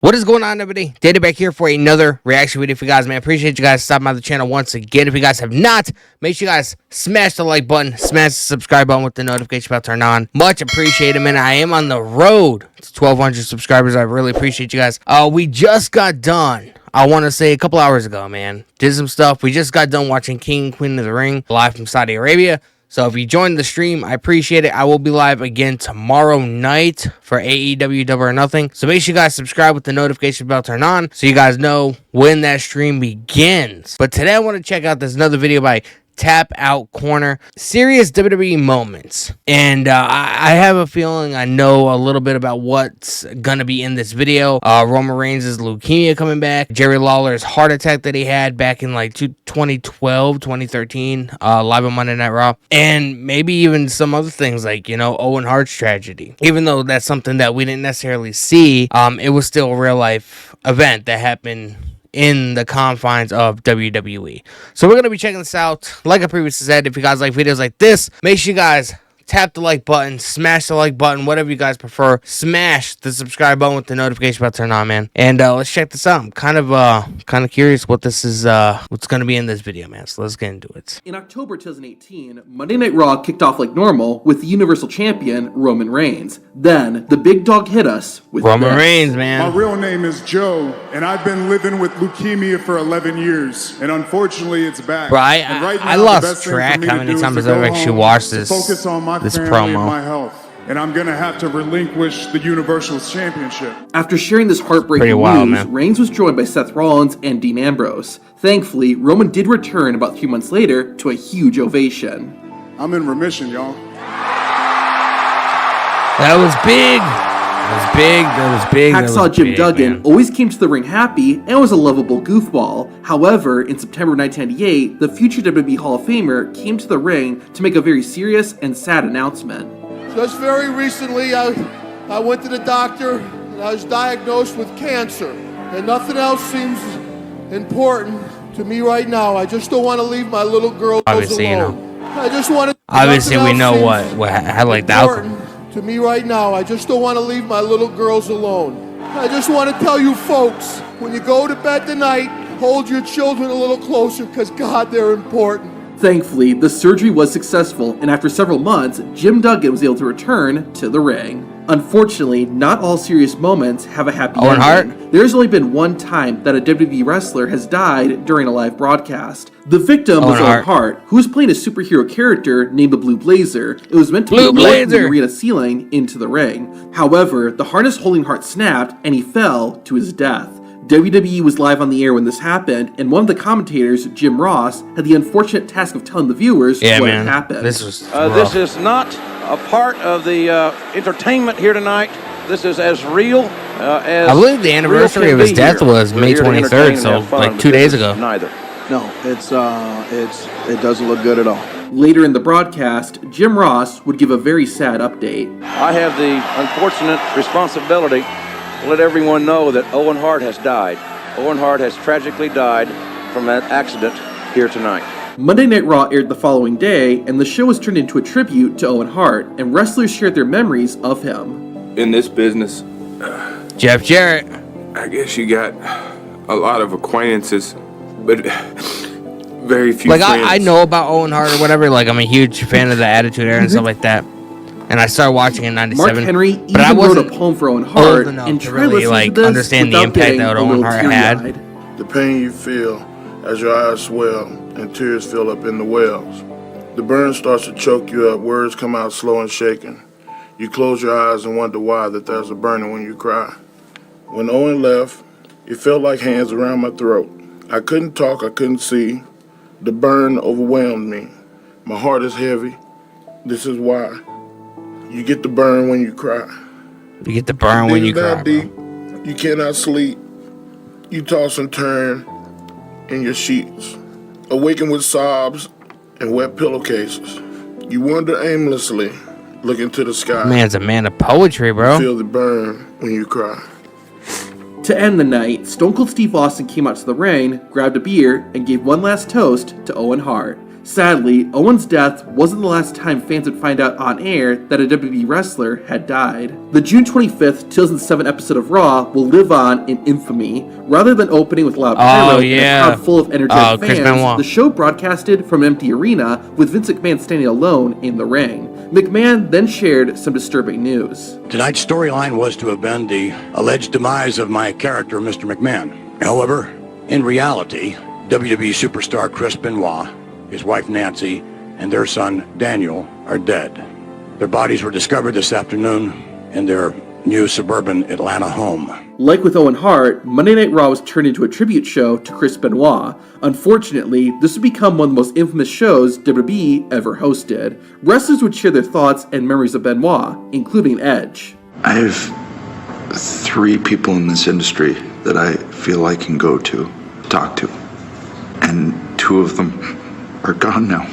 What is going on, everybody? Data back here for another reaction video for you guys, man. Appreciate you guys stopping by the channel once again. If you guys have not, make sure you guys smash the like button, smash the subscribe button with the notification bell turned on. Much appreciated, man. I am on the road to 1,200 subscribers. I really appreciate you guys. We just got done, I want to say a couple hours ago, man. Did some stuff. We just got done watching King and Queen of the Ring live from Saudi Arabia. So if you joined the stream, I appreciate it. I will be live again tomorrow night for AEW Double or Nothing. So make sure you guys subscribe with the notification bell turned on so you guys know when that stream begins. But today I want to check out this another video by Tap Out Corner, serious WWE moments. And I have a feeling I know a little bit about what's gonna be in this video. Roman Reigns' leukemia coming back, Jerry Lawler's heart attack that he had back in like 2012, 2013, live on Monday Night Raw, and maybe even some other things like, you know, Owen Hart's tragedy. Even though that's something that we didn't necessarily see, it was still a real life event that happened in the confines of WWE. So we're going to be checking this out. Like I previously said, if you guys like videos like this, make sure you guys tap the like button, smash the like button, whatever you guys prefer. Smash the subscribe button with the notification bell turned on, man. And let's check this out. I'm kind of curious what this is, what's going to be in this video, man. So let's get into it. In October 2018, Monday Night Raw kicked off like normal with the Universal Champion Roman Reigns. Then the big dog hit us with Roman Reigns, man. My real name is Joe, and I've been living with leukemia for 11 years, and unfortunately, it's back. Bro, I lost track how many times I've actually watched this. Focus on my family promo. and my health, and I'm gonna have to relinquish the Universal Championship. After sharing this heartbreaking news, Reigns was joined by Seth Rollins and Dean Ambrose. Thankfully, Roman did return about 3 months later to a huge ovation. I'm in remission, y'all. That was big. That was big. That was big. Hacksaw Jim Duggan always came to the ring happy and was a lovable goofball. However, in September 1998, the future WWE Hall of Famer came to the ring to make a very serious and sad announcement. Just very recently, I went to the doctor and I was diagnosed with cancer. And nothing else seems important to me right now. I just don't want to leave my little girls obviously, alone. You know. I just want to. Obviously, we know what had like the outcome. To me right now, I just don't want to leave my little girls alone. I just want to tell you folks, when you go to bed tonight, hold your children a little closer because God, they're important. Thankfully, the surgery was successful, and after several months, Jim Duggan was able to return to the ring. Unfortunately, not all serious moments have a happy ending. There's only been one time that a WWE wrestler has died during a live broadcast. The victim was Owen Hart, who was playing a superhero character named the Blue Blazer. It was meant to be lowered from the arena ceiling into the ring. However, the harness holding Hart snapped, and he fell to his death. WWE was live on the air when this happened, and one of the commentators, Jim Ross, had the unfortunate task of telling the viewers what had happened. This is not a part of the entertainment here tonight. This is as real as I believe the anniversary of his death was May 23rd, so like 2 days ago. Neither. No, it doesn't look good at all. Later in the broadcast, Jim Ross would give a very sad update. I have the unfortunate responsibility to let everyone know that Owen Hart has died. Owen Hart has tragically died from that accident here tonight. Monday Night Raw aired the following day, and the show was turned into a tribute to Owen Hart, and wrestlers shared their memories of him. In this business, Jeff Jarrett, I guess you got a lot of acquaintances, but very few friends. I know about Owen Hart or whatever. Like, I'm a huge fan of the Attitude Era and stuff like that. And I started watching in '97. Mark Henry even but I wrote a poem for Owen Hart, and to really like understand the impact that Owen Hart had. The pain you feel as your eyes swell and tears fill up in the wells. The burn starts to choke you up, words come out slow and shaking. You close your eyes and wonder why that there's a burning when you cry. When Owen left, it felt like hands around my throat. I couldn't talk, I couldn't see. The burn overwhelmed me. My heart is heavy. This is why. You get the burn when you cry. You get the burn when you cry, deep, you cannot sleep. You toss and turn in your sheets. Awaken with sobs and wet pillowcases. You wander aimlessly, looking to the sky. Man's a man of poetry, bro. You feel the burn when you cry. To end the night, Stone Cold Steve Austin came out to the ring, grabbed a beer, and gave one last toast to Owen Hart. Sadly, Owen's death wasn't the last time fans would find out on air that a WWE wrestler had died. The June 25th, 2007 episode of Raw will live on in infamy. Rather than opening with loud pyro and a crowd full of energetic fans, the show broadcasted from an empty arena with Vince McMahon standing alone in the ring. McMahon then shared some disturbing news. Tonight's storyline was to have been the alleged demise of my character, Mr. McMahon. However, in reality, WWE superstar Chris Benoit, his wife Nancy, and their son Daniel are dead. Their bodies were discovered this afternoon in their new suburban Atlanta home. Like with Owen Hart, Monday Night Raw was turned into a tribute show to Chris Benoit. Unfortunately, this would become one of the most infamous shows WWE ever hosted. Wrestlers would share their thoughts and memories of Benoit, including Edge. I have 3 people in this industry that I feel I can go to, talk to, and 2 of them are gone now.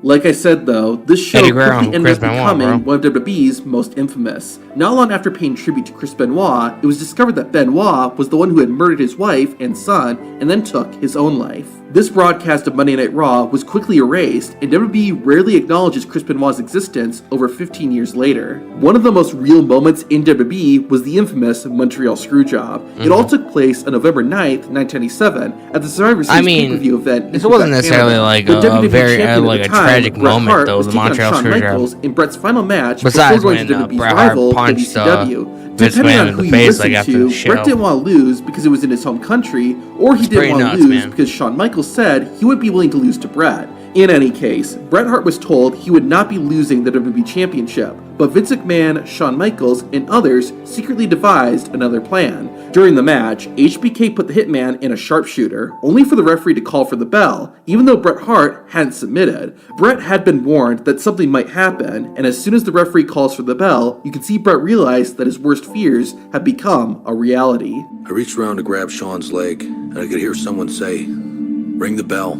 Like I said, though, this show quickly ended up becoming one of WWE's most infamous. Not long after paying tribute to Chris Benoit, it was discovered that Benoit was the one who had murdered his wife and son and then took his own life. This broadcast of Monday Night Raw was quickly erased, and WWE rarely acknowledges Chris Benoit's existence over 15 years later. One of the most real moments in WWE was the infamous Montreal Screwjob. It all took place on November 9th, 1997, at the Survivor Series pay-per-view event. This wasn't necessarily like a very tragic moment, though. The Montreal Screwjob. In Brett's final match besides before when going to WWE's Bret rival, Hart punched WCW. Vince Depending McMahon on in who the you face, listen after to, the show. Bret didn't want to lose because it was in his home country, or he didn't want to lose because Shawn Michaels said he would be willing to lose to Bret. In any case, Bret Hart was told he would not be losing the WWE Championship, but Vince McMahon, Shawn Michaels, and others secretly devised another plan. During the match, HBK put the Hitman in a sharpshooter, only for the referee to call for the bell, even though Bret Hart hadn't submitted. Bret had been warned that something might happen, and as soon as the referee calls for the bell, you can see Bret realize that his worst fears had become a reality. I reached around to grab Shawn's leg, and I could hear someone say, "Ring the bell."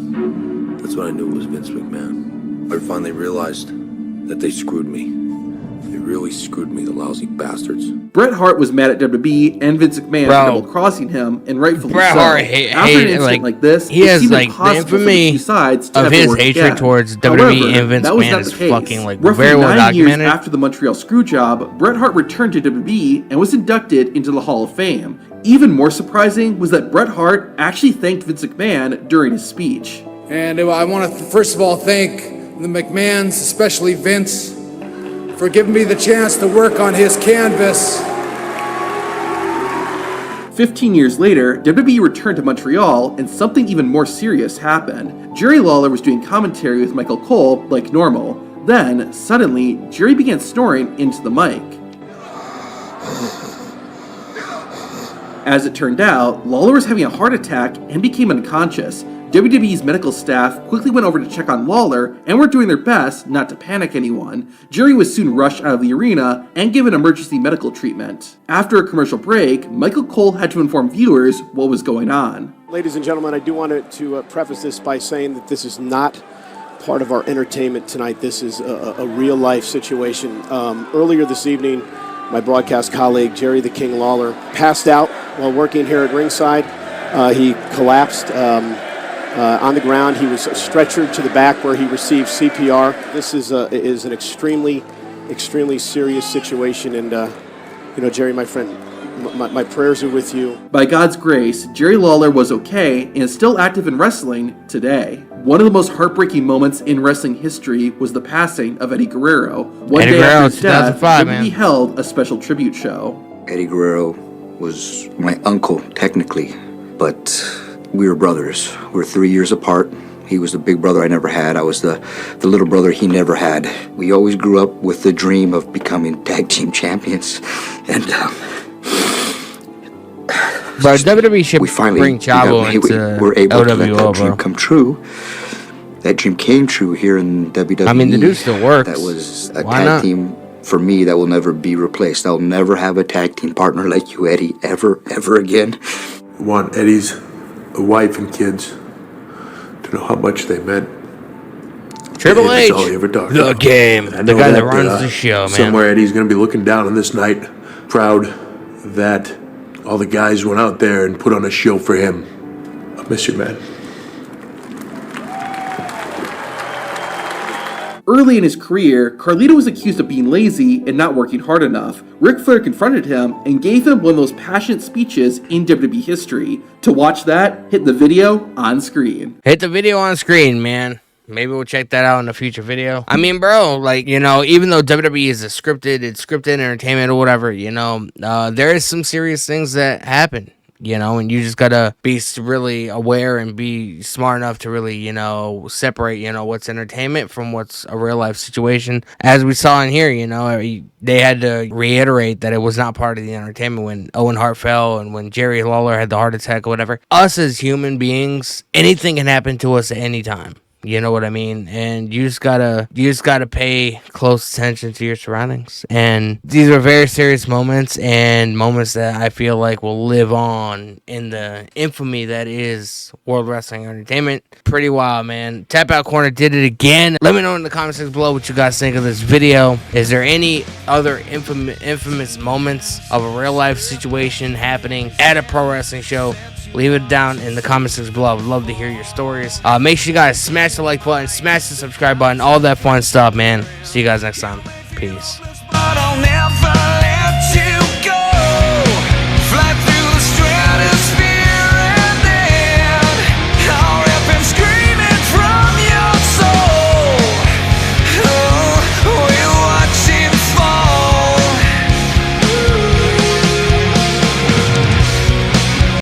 That's when I knew it was Vince McMahon. I finally realized that they screwed me. They really screwed me, the lousy bastards. Bret Hart was mad at WWE and Vince McMahon for double-crossing him, and rightfully Bret so. Hart After an incident like this, he has the infamy of his hatred towards WWE and Vince McMahon is fucking very well documented. Years after the Montreal Screwjob, Bret Hart returned to WWE and was inducted into the Hall of Fame. Even more surprising was that Bret Hart actually thanked Vince McMahon during his speech. And I want to first of all thank the McMahons, especially Vince, for giving me the chance to work on his canvas. 15 years later, WWE returned to Montreal, and something even more serious happened. Jerry Lawler was doing commentary with Michael Cole like normal. Then, suddenly, Jerry began snoring into the mic. As it turned out, Lawler was having a heart attack and became unconscious. WWE's medical staff quickly went over to check on Lawler and were doing their best not to panic anyone. Jerry was soon rushed out of the arena and given emergency medical treatment. After a commercial break, Michael Cole had to inform viewers what was going on. Ladies and gentlemen, I do want to preface this by saying that this is not part of our entertainment tonight. This is a real-life situation. Earlier this evening, my broadcast colleague, Jerry the King Lawler, passed out while working here at ringside. He collapsed on the ground. He was stretchered to the back where he received CPR. This is an extremely serious situation, and Jerry, my friend, my prayers are with you. By God's grace, Jerry Lawler was okay and is still active in wrestling today. One of the most heartbreaking moments in wrestling history was the passing of Eddie Guerrero. One day after his death, WWE held a special tribute show. Eddie Guerrero was my uncle, technically, but we were brothers. We were 3 years apart. He was the big brother I never had. I was the little brother he never had. We always grew up with the dream of becoming tag team champions. And but WWE should bring Chavo into we're able LWO, to let that dream come true. That dream came true here in WWE. I mean, the dude still works. That was a tag team for me that will never be replaced. I'll never have a tag team partner like you, Eddie, ever again. I want Eddie's wife and kids to know how much they meant. Triple H, all he ever talked the about. game, the guy that runs the show, man. Somewhere Eddie's going to be looking down on this night, proud that all the guys went out there and put on a show for him. I miss you, man. Early in his career, Carlito was accused of being lazy and not working hard enough. Ric Flair confronted him and gave him one of those passionate speeches in WWE history. To watch that, hit the video on screen. Hit the video on screen, man. Maybe we'll check that out in a future video. I mean, bro, like, you know, even though WWE is it's scripted entertainment or whatever, you know, there is some serious things that happen, you know, and you just gotta be really aware and be smart enough to really, you know, separate, you know, what's entertainment from what's a real life situation. As we saw in here, you know, they had to reiterate that it was not part of the entertainment when Owen Hart fell and when Jerry Lawler had the heart attack or whatever. Us as human beings, anything can happen to us at any time. You know what I mean? And you just gotta pay close attention to your surroundings. And these are very serious moments, and moments that I feel like will live on in the infamy that is World Wrestling Entertainment. Pretty wild, man. Tap Out Corner did it again. Let me know in the comment section below what you guys think of this video. Is there any other infamous moments of a real life situation happening at a pro wrestling show? Leave it down in the comment section below. I would love to hear your stories. Make sure you guys smash the like button, smash the subscribe button, all that fun stuff, man. See you guys next time. Peace.